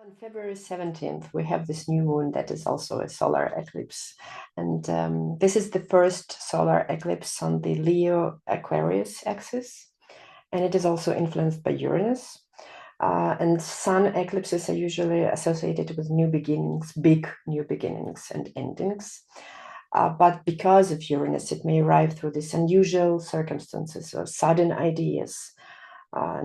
On February 17th, we have this new moon that is also a solar eclipse. And this is the first solar eclipse on the Leo Aquarius axis. And it is also influenced by Uranus. And sun eclipses are usually associated with new beginnings, big new beginnings and endings. But because of Uranus, it may arrive through these unusual circumstances or sudden ideas,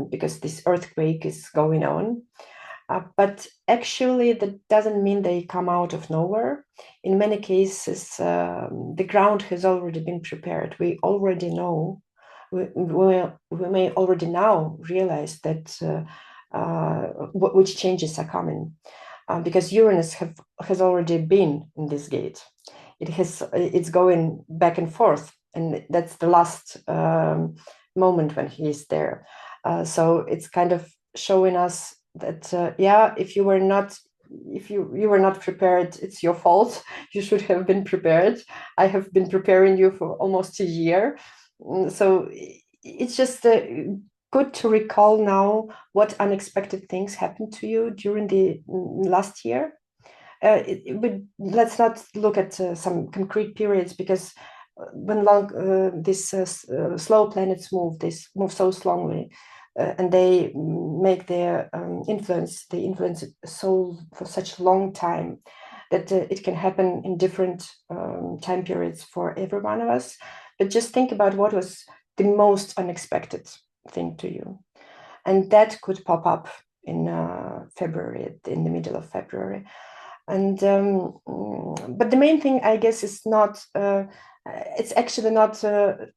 because this earthquake is going on. But actually, that doesn't mean they come out of nowhere. In many cases, the ground has already been prepared. We already know, we may already now realize that which changes are coming, because Uranus has already been in this gate. It's going back and forth, and that's the last moment when he is there. So it's kind of showing us that if you were not prepared, it's your fault. You should have been prepared. I have been preparing you for almost a year. So it's just good to recall now what unexpected things happened to you during the last year. Let's not look at some concrete periods, because when these slow planets move, they move so slowly, and they make their influence so for such a long time that it can happen in different time periods for every one of us. But just think about what was the most unexpected thing to you, and that could pop up in February, in the middle of February. And but the main thing, I guess, is not it's actually not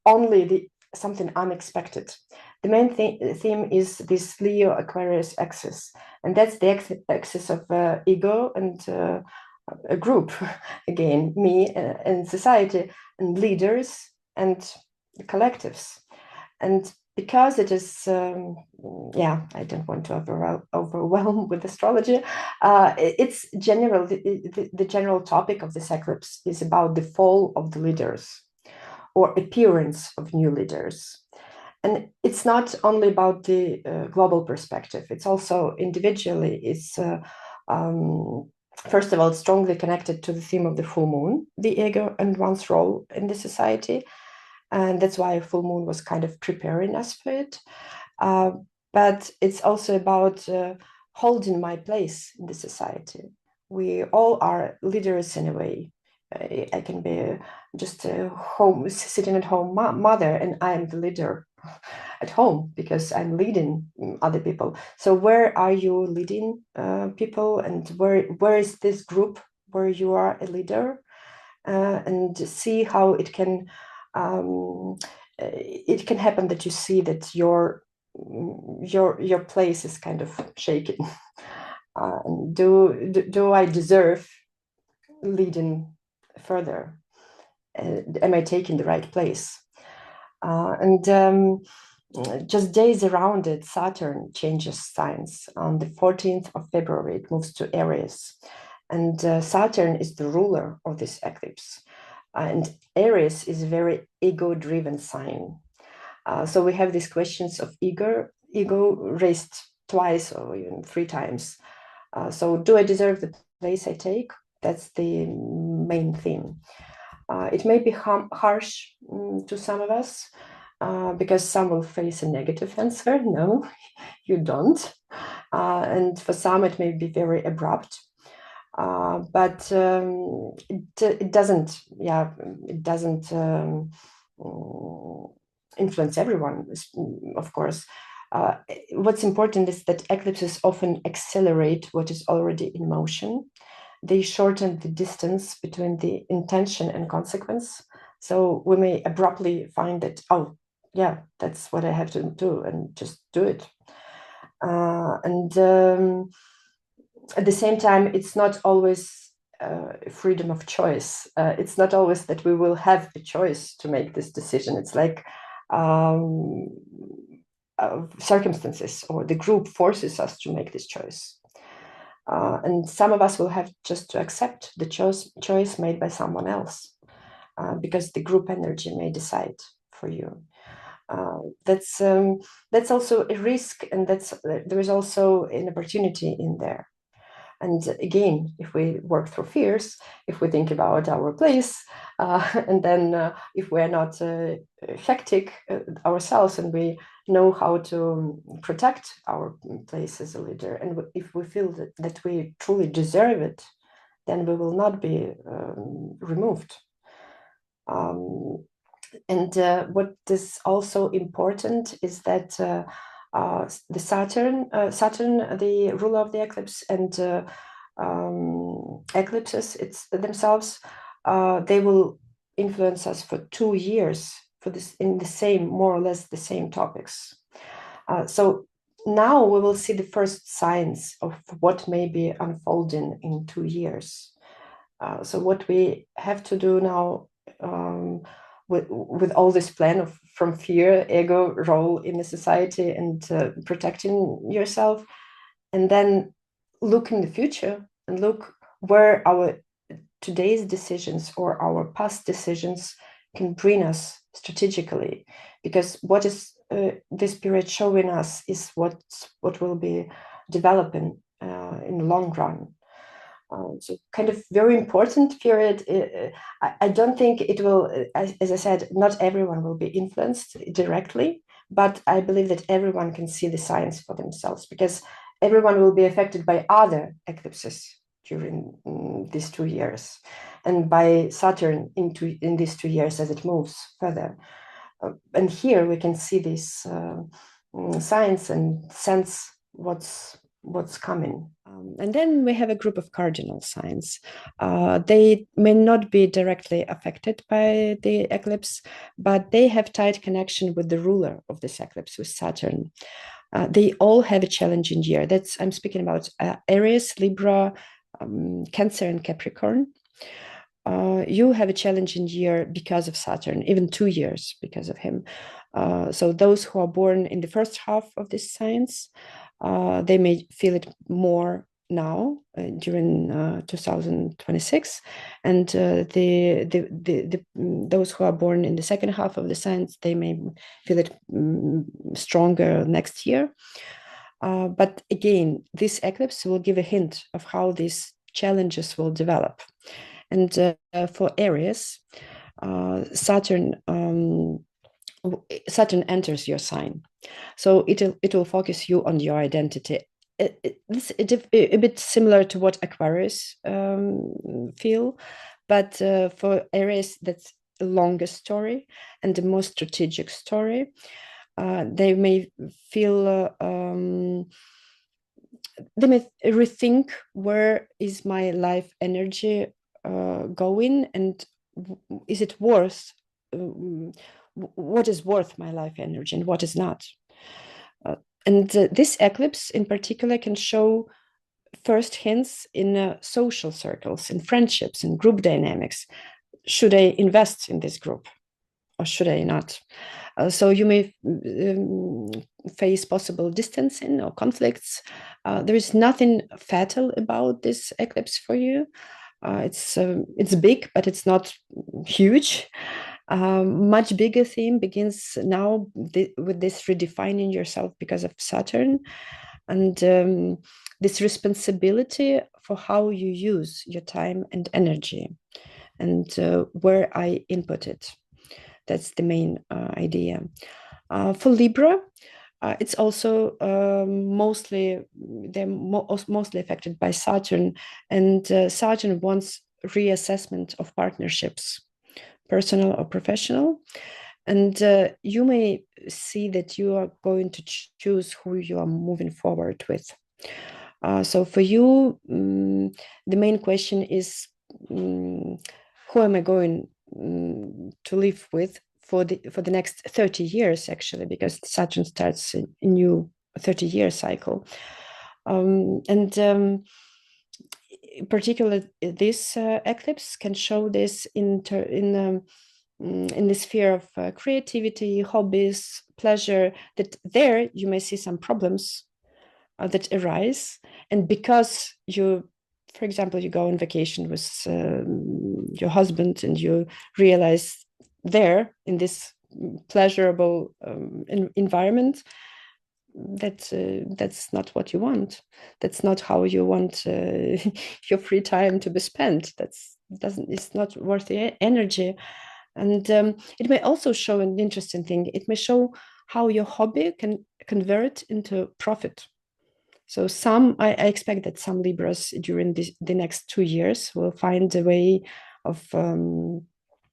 only something unexpected. The main theme is this Leo Aquarius axis, and that's the axis of ego and a group, again, me and society, and leaders and collectives. And because it is, I don't want to overwhelm with astrology. It's general. The general topic of this eclipse is about the fall of the leaders, or appearance of new leaders. And it's not only about the global perspective. It's also individually. It's first of all, strongly connected to the theme of the full moon, the ego and one's role in the society. And that's why full moon was kind of preparing us for it. But it's also about holding my place in the society. We all are leaders in a way. I can be just sitting at home mother, and I am the leader at home because I'm leading other people. So where are you leading people, and where is this group where you are a leader? And see how it can happen that you see that your place is kind of shaking. Do I deserve leading further? Am I taking the right place? And just days around it, Saturn changes signs. On the 14th of February, it moves to Aries. And Saturn is the ruler of this eclipse. And Aries is a very ego-driven sign. So we have these questions of ego raised twice or even three times. So do I deserve the place I take? That's the main theme. It may be harsh to some of us, because some will face a negative answer. No, you don't. And for some, it may be very abrupt. But it doesn't influence everyone, of course. What's important is that eclipses often accelerate what is already in motion. They shorten the distance between the intention and consequence. So we may abruptly find that, oh, yeah, that's what I have to do, and just do it. And at the same time, it's not always freedom of choice. It's not always that we will have a choice to make this decision. It's like circumstances or the group forces us to make this choice. And some of us will have just to accept the choice made by someone else, because the group energy may decide for you. That's also a risk, and there is also an opportunity in there. And again, if we work through fears, if we think about our place, and then if we're not hectic ourselves, and we know how to protect our place as a leader, and if we feel that we truly deserve it, then we will not be removed. And what is also important is that the Saturn, the ruler of the eclipse, and eclipses themselves, they will influence us for 2 years for this in the same, more or less the same topics. So now we will see the first signs of what may be unfolding in 2 years. So what we have to do now, with all this plan of from fear, ego, role in the society, and protecting yourself, and then look in the future and look where our today's decisions or our past decisions can bring us strategically, because what is this period showing us is what will be developing in the long run. So kind of very important period. I don't think it will, as I said, not everyone will be influenced directly, but I believe that everyone can see the signs for themselves, because everyone will be affected by other eclipses during these 2 years, and by Saturn in these 2 years as it moves further. And here we can see these signs and sense what's coming. And then we have a group of cardinal signs. They may not be directly affected by the eclipse, but they have tight connection with the ruler of this eclipse, with Saturn. They all have a challenging year. I'm speaking about Aries, Libra, Cancer, and Capricorn. You have a challenging year because of Saturn, even 2 years because of him. So those who are born in the first half of this signs, they may feel it more now during 2026, and those who are born in the second half of the signs, they may feel it stronger next year. But again, this eclipse will give a hint of how these challenges will develop. And for Aries, Saturn enters your sign, so it will focus you on your identity. It's a bit similar to what Aquarius feel, but for Aries, that's the longest story and the most strategic story. They may feel they may rethink, where is my life energy going, and is it worth what is worth my life energy and what is not. And this eclipse in particular can show first hints in social circles, in friendships, in group dynamics. Should I invest in this group or should I not? So you may face possible distancing or conflicts. There is nothing fatal about this eclipse for you. It's big, but it's not huge. Much bigger theme begins now with this redefining yourself because of Saturn, and this responsibility for how you use your time and energy, and where I input it. That's the main idea. For Libra, it's also they're mostly affected by Saturn, and Saturn wants reassessment of partnerships, personal or professional. And you may see that you are going to choose who you are moving forward with. So for you, the main question is, who am I going to live with for the next 30 years, actually, because Saturn starts a new 30-year cycle. And particularly this eclipse can show this in the sphere of creativity, hobbies, pleasure, that there you may see some problems that arise. And because you, for example, you go on vacation with your husband, and you realize there in this pleasurable environment, that's not what you want. That's not how you want your free time to be spent. It's not worth the energy. And it may also show an interesting thing. It may show how your hobby can convert into profit. So I expect that some Libras during the next 2 years will find a way of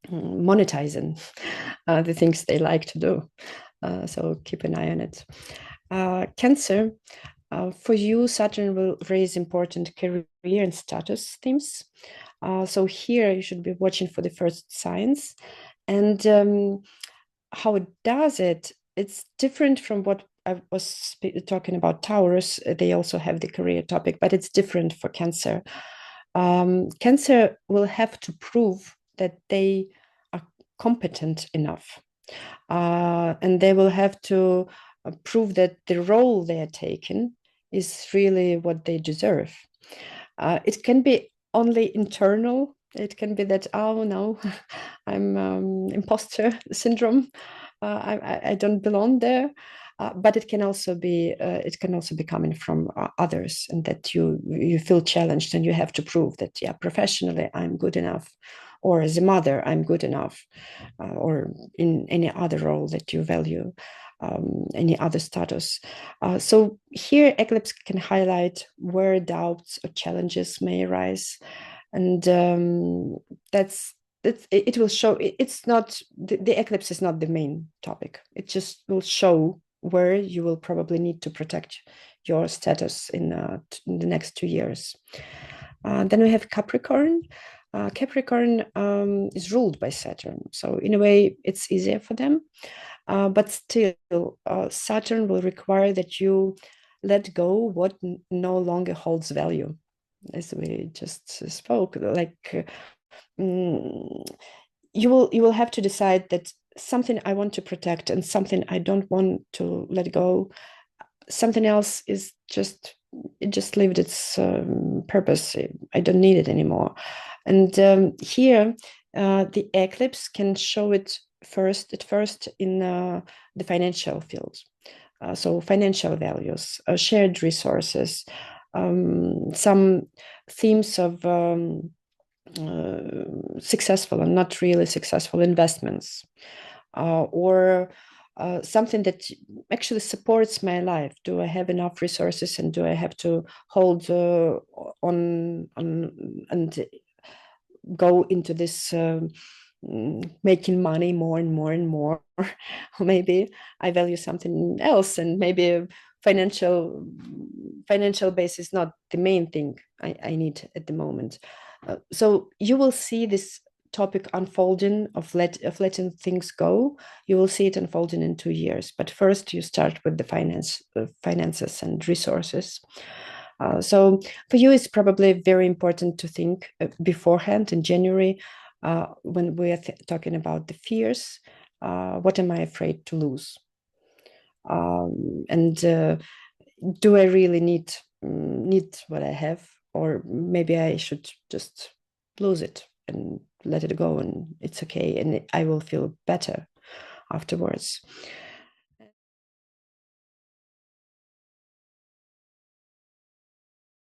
monetizing the things they like to do. So keep an eye on it. Cancer, for you, Saturn will raise important career and status themes. So here you should be watching for the first signs. And how it does it, it's different from what I was talking about Taurus. They also have the career topic, but it's different for Cancer. Cancer will have to prove that they are competent enough. And they will have to prove that the role they are taking is really what they deserve. It can be only internal. It can be that, oh no, I'm imposter syndrome. I don't belong there. But it can also be coming from others, and that you feel challenged and you have to prove that, yeah, professionally I'm good enough, or as a mother I'm good enough, or in any other role that you value, any other status. So here eclipse can highlight where doubts or challenges may arise, and it will show. It's not the eclipse is not the main topic. It just will show where you will probably need to protect your status in the next 2 years. Then we have Capricorn. Capricorn is ruled by Saturn, so in a way it's easier for them. But still, Saturn will require that you let go what no longer holds value, as we just spoke. Like you will have to decide that something I want to protect and something I don't want to let go. Something else is just lived its purpose. I don't need it anymore. And here, the eclipse can show it first in the financial field. So financial values, shared resources, some themes of successful and not really successful investments, or something that actually supports my life. Do I have enough resources, and do I have to hold on and go into this making money more and more and more? Or maybe I value something else, and maybe financial base is not the main thing I need at the moment. So you will see this topic unfolding of letting things go. You will see it unfolding in 2 years, but first you start with the finances and resources. So for you, it's probably very important to think beforehand in January, when we are talking about the fears. What am I afraid to lose? And do I really need what I have, or maybe I should just lose it and let it go, and it's okay, and I will feel better afterwards.